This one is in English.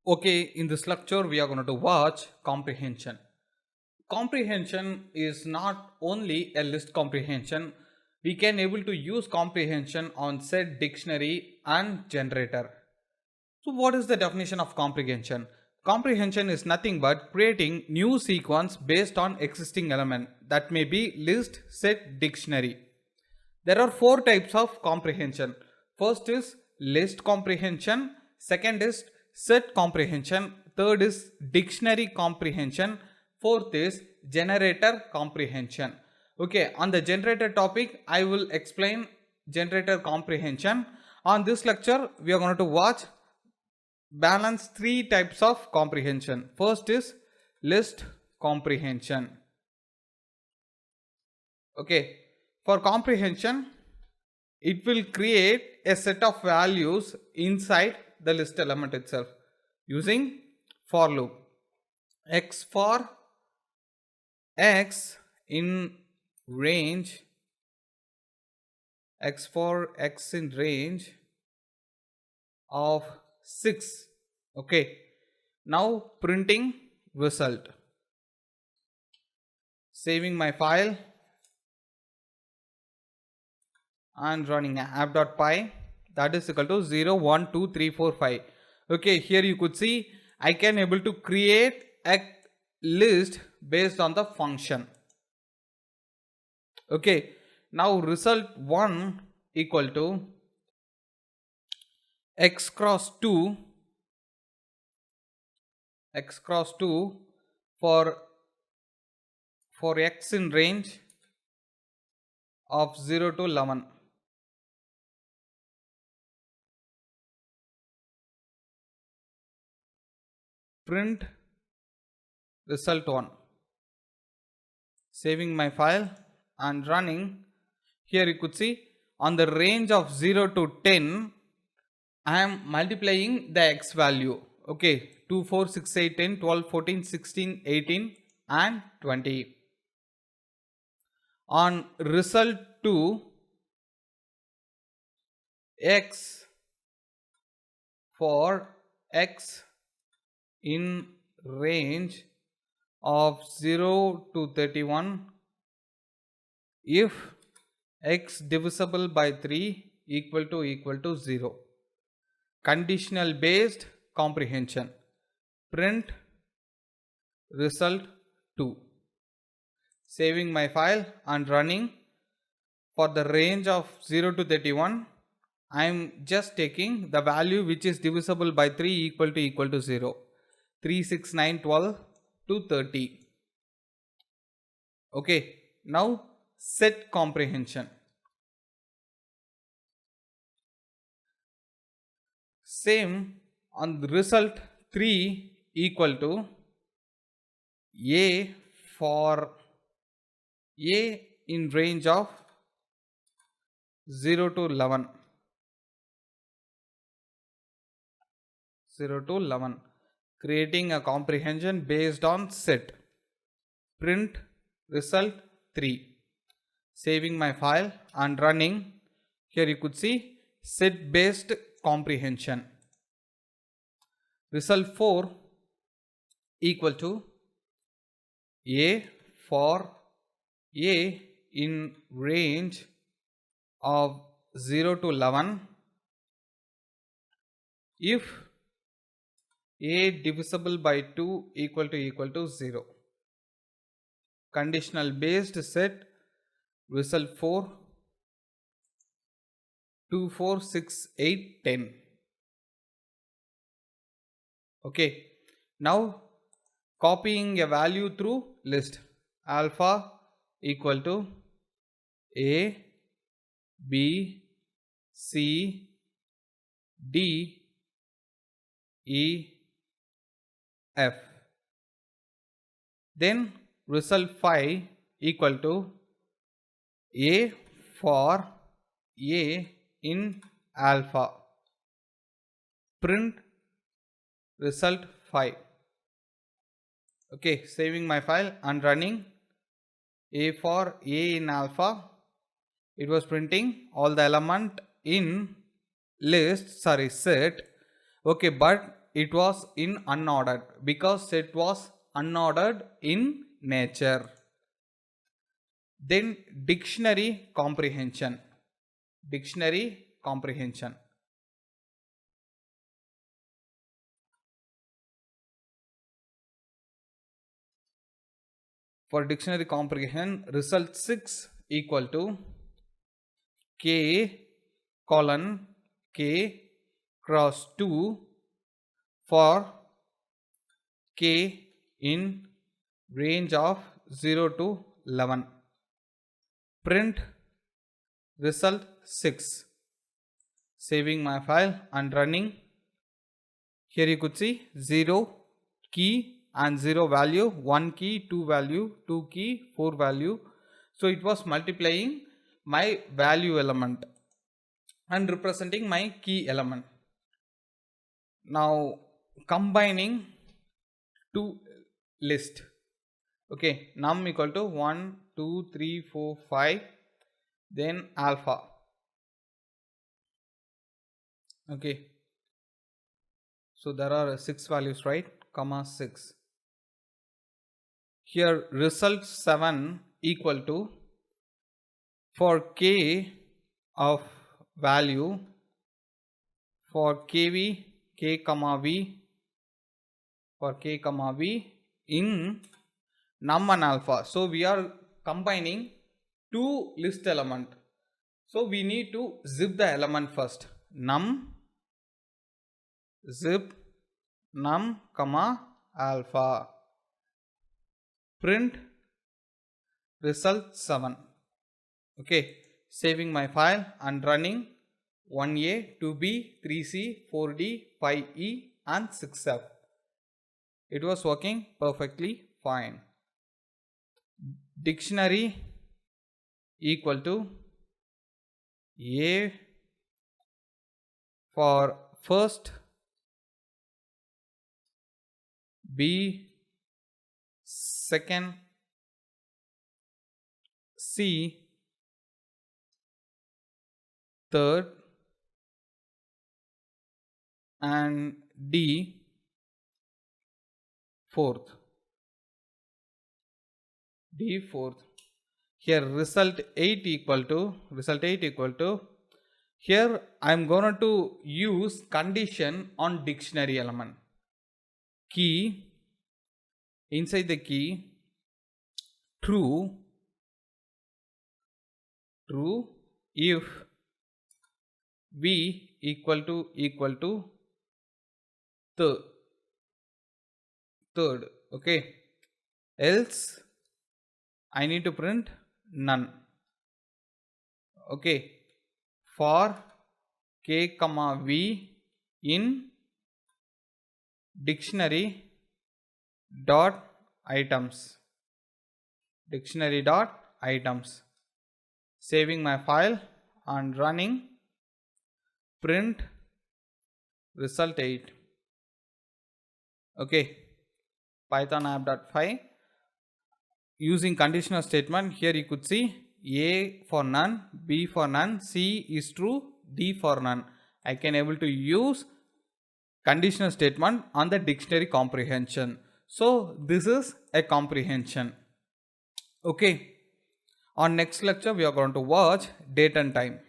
Okay, in this lecture, we are going to watch comprehension. Comprehension is not only a list comprehension. We can able to use comprehension on set, dictionary and generator. So what is the definition of comprehension? Comprehension is nothing but creating new sequence based on existing element, that may be list, set, dictionary. There are four types of comprehension. First is list comprehension, second is set comprehension, third is dictionary comprehension, fourth is generator comprehension. Okay, on the generator topic, I will explain generator comprehension. On this lecture, we are going to watch balance three types of comprehension. First is list comprehension. Okay, for comprehension, it will create a set of values inside the list element itself using for loop. X for x in range, x for x in range of 6. Okay, now printing result, saving my file and running app.py, that is equal to 0 1 2 3 4 5. Okay, here you could see I can able to create a list based on the function. Okay, now result 1 equal to x cross 2 for x in range of 0 to 11. Print result 1, saving my file and running. Here you could see on the range of 0 to 10 I am multiplying the x value. Okay, 2 4 6 8 10 12 14 16 18 and 20. On result 2, x for x in range of 0 to 31 if x divisible by 3 equal to 0. Conditional based comprehension. Print result 2, saving my file and running. For the range of 0 to 31 I am just taking the value which is divisible by 3 equal to 0. 3 6 9 12 to 30. Okay, now set comprehension. Same on the result 3 equal to a for a in range of 0 to 11. 0 to 11. Creating a comprehension based on set. Print result 3, saving my file and running. Here you could see set based comprehension. Result 4 equal to a for a in range of 0 to 11 if a divisible by 2 equal to 0. Conditional based set. Result 4 2 4 6 8 10. Okay, now copying a value through list. Alpha equal to a b c d e f. Then result 5 equal to a for a in alpha. Print result 5. Okay, saving my file and running. A for a in alpha, it was printing all the element in set. Okay, but it was in unordered because set was unordered in nature. Then dictionary comprehension. Dictionary comprehension. For dictionary comprehension, result 6 equal to K colon K cross 2 for K in range of 0 to 11. Print result 6. Saving my file and running. Here you could see 0 key and 0 value, 1 key, 2 value, 2 key, 4 value. So it was multiplying my value element and representing my key element. Now combining two list. Okay, num equal to 1, 2, 3, 4, 5, then alpha. Okay, so there are 6 values, right? Comma 6. Here result 7 equal to, for k of value, for kv, k comma v, for k comma v in num and alpha. So we are combining two list element. So we need to zip the element first. Num zip num comma alpha. Print result 7. Okay, saving my file and running 1A, 2B, 3C, 4D, 5E and 6F. It was working perfectly fine. Dictionary equal to A for first, B second, C third and D fourth. D fourth. Here result 8 equal to, here I am going to use condition on dictionary element. Key, inside the key, true if v equal to third. Okay, else I need to print none. Okay, for k comma v in dictionary dot items. Saving my file and running. Print result 8. Okay, Python app.py. Using conditional statement, here you could see A for none, B for none, C is true, D for none. I can able to use conditional statement on the dictionary comprehension. So this is a comprehension. Okay, on next lecture we are going to watch date and time.